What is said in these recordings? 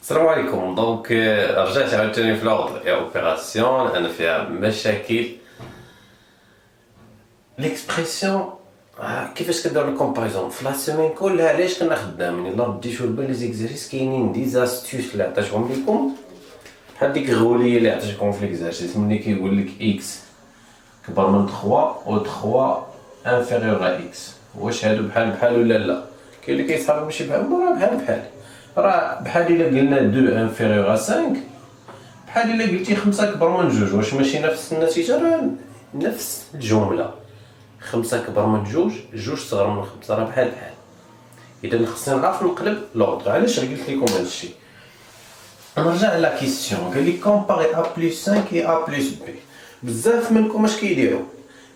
السلام عليكم. رجعت عاوتاني في لوغ يا اوبيراسيون انا فيها مشاكل. ليكسبرسيون كيفاش كندير الكومباريزون في لا سيمين كلها. علاش كنا خدامين الا رديتو البال لي زيكزارسيس كاينين دي زاستوس اللي عطيتهم لكم بحال ديك الغوليه اللي عطيتكم في ليكزارسيس ملي كيقول لك اكس كبر من 3 و 3 انفيريور ا اكس. واش هادو بحال ولا لا؟ كاين اللي كيصحابوا ماشي بحال، راه بحال راه بحال الا قلنا 2 انفيريور ا 5 بحال الا قلتي 5 كبر من 2. واش ماشي نفس النتيجه؟ راه نفس الجمله. 5 كبر من 2 2 صغر من 5 راه بحال. اذا خصني نعرف نقلب لوردر. علاش قلت لكم هادشي؟ نرجع لا كيسيون. قال لي كومباري ا بلس 5 اي ا بلس بي. بزاف منكم اش كيديروا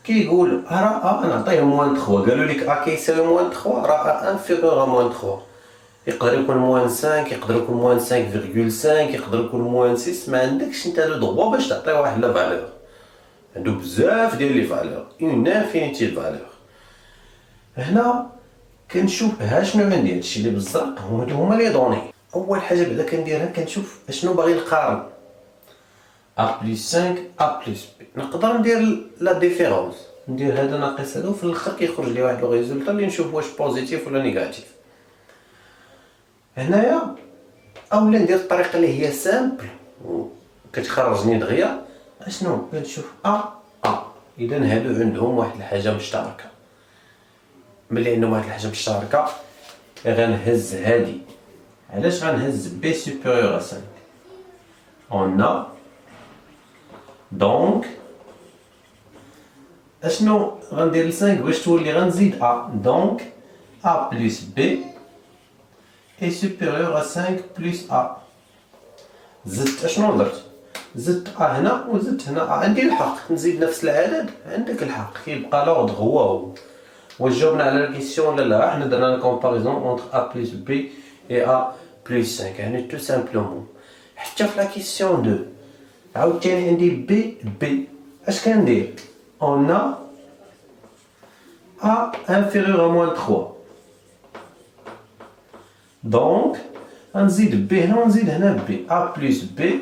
كيقول راه نعطيه موان 3. قالوا لك ا كيساوي موان 3 راه ا انفيريور ا موان 3. يقدر يكون موان 5، يقدر يكون موان 5.5، يقدر يكون موان 6. ما عندكش انت لو دغوا باش تعطي واحد لا فالور. عنده بزاف ديال لي فالور، اون انفينيتي دو فالور. هنا كنشوف شنو عندي. هادشي اللي بالزرق هما لي دوني. اول حاجه بعدا كنديرها كنشوف اشنو باغي نقارن. ا بلس 5 ا بلس بي. نقدر ندير لا ديفيرونس، ندير هذا ناقص هذا وفي الاخر كيخرج لي واحد لو ريزولطا اللي نشوف واش بوزيتيف ولا نيجاتيف. هنايا اولا ندير الطريقه اللي هي سامبل وكتخرجني دغيا. اشنو كنشوف ا اذا هادو عندهم واحد الحاجه مشتركه. ملي عندهم واحد الحاجه مشتركه غنهز هادي. علاش غنهز بي سوبيريور ا 5؟ اون ا دونك اشنو غندير ل 5 باش تولي غنزيد ا. دونك ا بلس بي est supérieur à 5 plus A. زدت اشنو درت؟ زدت A هنا وزدت هنا A. عندي الحق نزيد نفس العدد، عندك الحق. كيبقى لوردر هو. واش جاوبنا على الكيسيون ولا لا؟ حنا درنا الكومباريزون اونتر A plus B et A plus 5 يعني تو سامبلومون. حتى في لا كيسيون 2 عاوتاني عندي بي. اش كندير؟ اون A inférieur à moins 3. دونك غنزيد بي هنا ونزيد هنا بي. ا بلس بي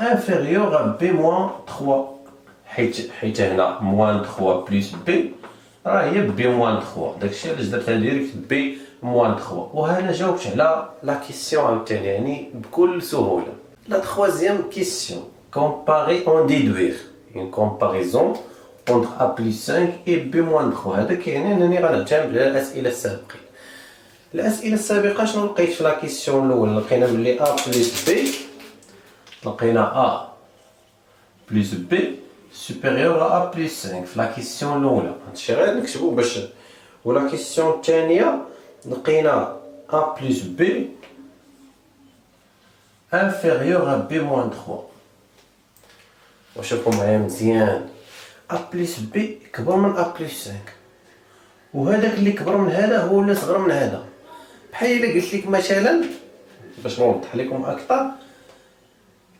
انفيريور ا بي موان 3. حيت هنا موان 3 بلس بي راه هي بي موان 3. داكشي علاش درتها ديريكت بي موان 3. وهنا جاوبت على لا كيسيون عاوتاني يعني بكل سهوله. لا troisième question comparer en déduire une comparaison entre a plus 5 et b moins 3. هذا كيعني انني غنعتمد على الاسئله السابقين. الاسئله السابقه شنو لقيت في لا كيسيون الاول؟ لقينا بلي ا بلس بي، لقينا ا بلس بي سوبيريور ا بلس 5 في لا كيسيون الاولى. هادشي غير نكتبو باش. ولا كيسيون الثانيه لقينا ا بلس بي انفيريور ا بي موان 3. وشوفوا معايا مزيان، ا بلس بي كبر من ا بلس 5 وهذاك اللي كبر من هذا هو اللي صغر من هذا. بحال الا قلت لك مثلا باش نوضح لكم اكثر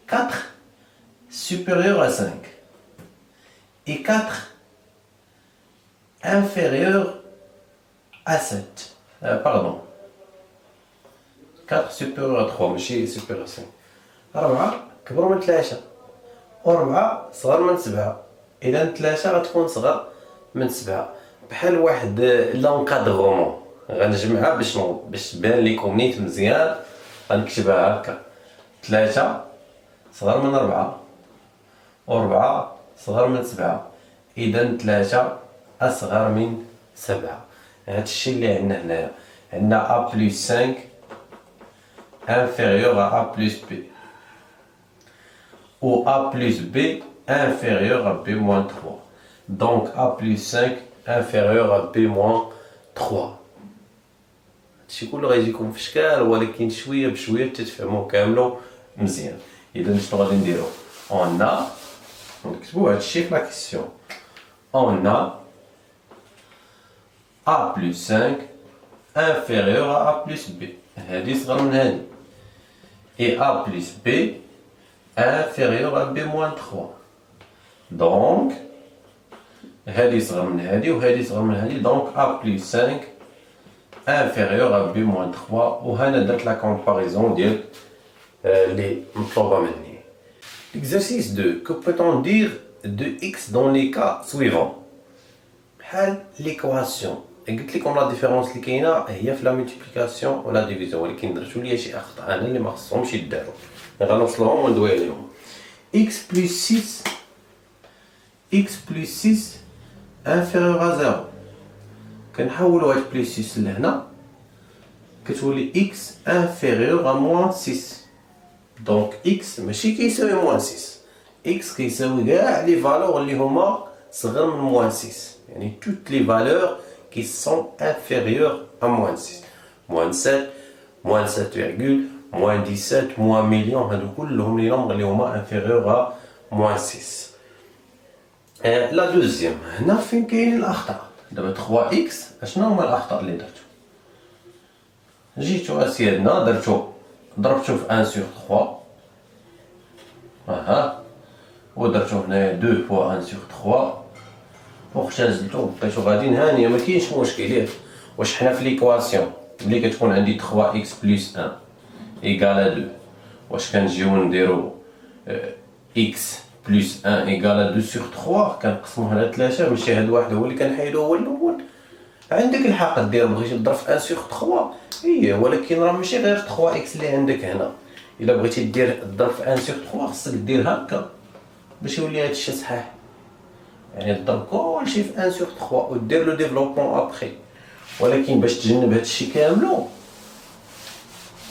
4 supérieur à 5 et 4 inférieur à 7. Pardon. 4 supérieur à 3 ماشي supérieur à 5. 4 كبر من 3 و4 صغر من 7. اذا 3 غتكون صغر من 7. بحال واحد لونكادغومون. غنجمعها باش تبان لكم نيت مزيان. غنكتبها هكا 3 صغر من 4 و4 صغر من 7. اذا 3 اصغر من 7. هادشي اللي عندنا هنايا. عندنا a plus 5 inférieur à a plus b ou a plus b inférieur à b moins 3. donc a plus 5 inférieur à b moins 3. هادشي كله غيجيكم في شكال ولكن شويه بشويه تتفهموا كاملو مزيان. اذا شنو غادي نديرو؟ اون ا نكتبو هادشي في لا كيسيون. اون ا بلس 5 انفيريور ا بلس بي. هادي صغر من هادي. اي ا بلس بي انفيريور ا بي موان 3. دونك هادي صغر من هادي وهادي صغر من هادي. دونك ا بلس 5 inférieur à b moins 3 وهنا درت لا كومباريزون ديال اللي مطلوبه مني. L'exercice 2, que peut-on dire de x dans les cas suivants؟ بحال l'équation قلت لكم لا ديفيرونس اللي كاينه هي في لا ملتيبليكاسيون ولا ديفيزيون، ولكن درتو ليا شي اخطاء انا اللي ما خصهمش يداروا، غنوصلهم وندوي عليهم. x plus 6 inférieur à 0 كنحولوا هاد بلس 6 لهنا كتولي x inférieur à moins 6. دونك x ماشي كيساوي moins 6، x كيساوي كاع لي فالور اللي هما صغر من moins 6، يعني toutes les valeurs qui sont inférieures à moins 6. moins 7 moins 7, moins 17 moins million، هادو كلهم لي نومبر اللي هما inférieur à moins 6. لا دوزيام هنا فين كاين الاخطاء. دابا 3x اشنو هما الاخطاء اللي درتو؟ جيتو اسيادنا ضربتو في 1 sur 3 ودرتو هنايا 2 fois 1 sur 3 واختزلتو بقيتو غاديين هانيه ما كاينش مشكل ياك. واش حنا في ليكواسيون ملي كتكون عندي 3x plus 1 égale 2 واش كنجيو نديرو x plus 1 égale 2 sur 3 كنقسموه على 3 ماشي هاد واحد هو اللي كنحيدو هو الاول؟ عندك الحق دير بغيتي تضرب في 1 sur 3 هي، ولكن راه ماشي غير 3x اللي عندك هنا. الا بغيتي دير الضرب في 1 sur 3 خصك دير هكا باش يولي هادشي صحيح، يعني تضرب كلشي في 1 sur 3 ودير لو ديفلوبمون ابخي. ولكن باش تجنب هادشي كاملو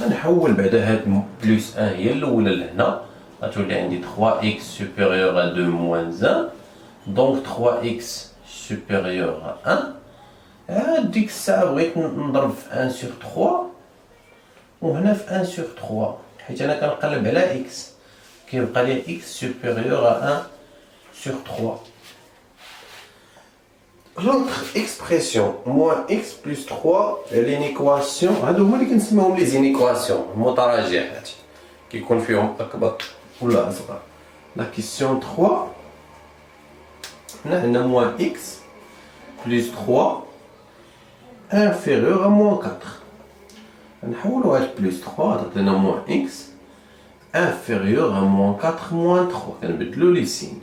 غنحول بعدا هاد بلس 1 هي الاولى لهنا، غتولي عندي 3x supérieur à 2 moins 1 donc 3x supérieur à 1. ديك الساعه بغيت نضرب في 1 sur 3 وهنا في 1 sur 3 حيت انا كنقلب على x كيبقى لي x supérieur à 1 sur 3. L'autre expression moins x plus 3 l'inéquation هادو هما اللي كنسميوهم لي زينيكواسيون المتراجعات كيكون فيهم اكبر ولا اصغر. لا كيسيون 3 هنا عندنا moins x plus 3 inférieur à moins 4. نحولوا هاد بلس 3 عطينا moins x inférieur à moins 4 moins 3 كنبدلو لي سين.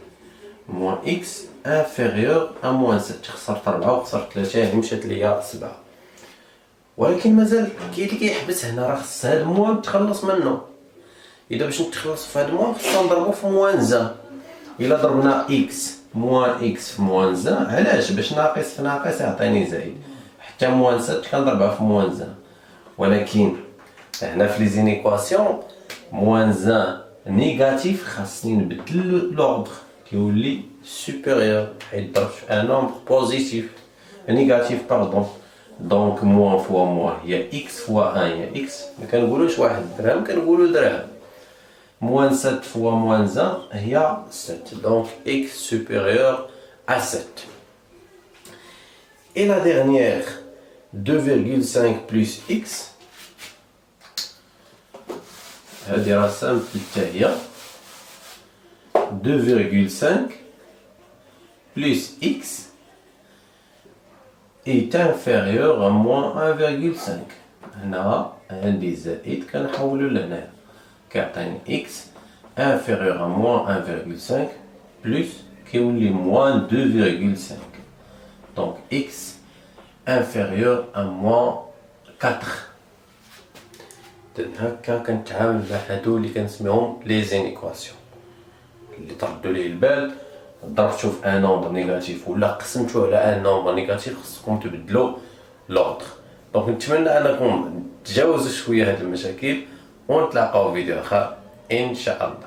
moins x inférieur à moins 7 خسرت 4 وخسرت 3 يعني مشات ليا 7. ولكن مازال كاين اللي كيحبس هنا، راه خص هاد موان نتخلص منه. اذا باش نتخلص في هاد موان خصنا نضربو في موان 1. الا ضربنا x moins x في موان 1 علاش؟ باش ناقص في ناقص يعطيني زايد، حتى موان 7 كنضربها في موان 1. ولكن هنا في لي زينيكواسيون موان 1 نيجاتيف خاصني نبدل لوردر كيولي supérieur حيت ضربت في ان نومبر بوزيتيف نيجاتيف باردون. دونك موان فوا موان هي x فوا 1 هي x، ما كنقولوش واحد درهم كنقولو درهم. موان 7 فوا موان 1 هي 7 دونك x supérieur à 7. Et la dernière 2,5 plus x هادي راه سامبل حتى هي 2,5 plus x est inférieur à moins 1,5. هنا عندي زائد كنحولو لهنا كيعطيني x inférieur à moins 1,5 plus كيولي moins 2,5 donc x inférieur à moins 4. هكا كنتعامل مع هادو اللي كنسميهم لي زينيكواسيون اللي تردوا ليه البال. ضربتو في ان نومبر نيجاتيف ولا قسمتو على ان نومبر نيجاتيف خصكم تبدلوا لوردر. دونك نتمنى انكم تجاوزوا شويه هاد المشاكل ونتلاقاو في فيديو اخر ان شاء الله.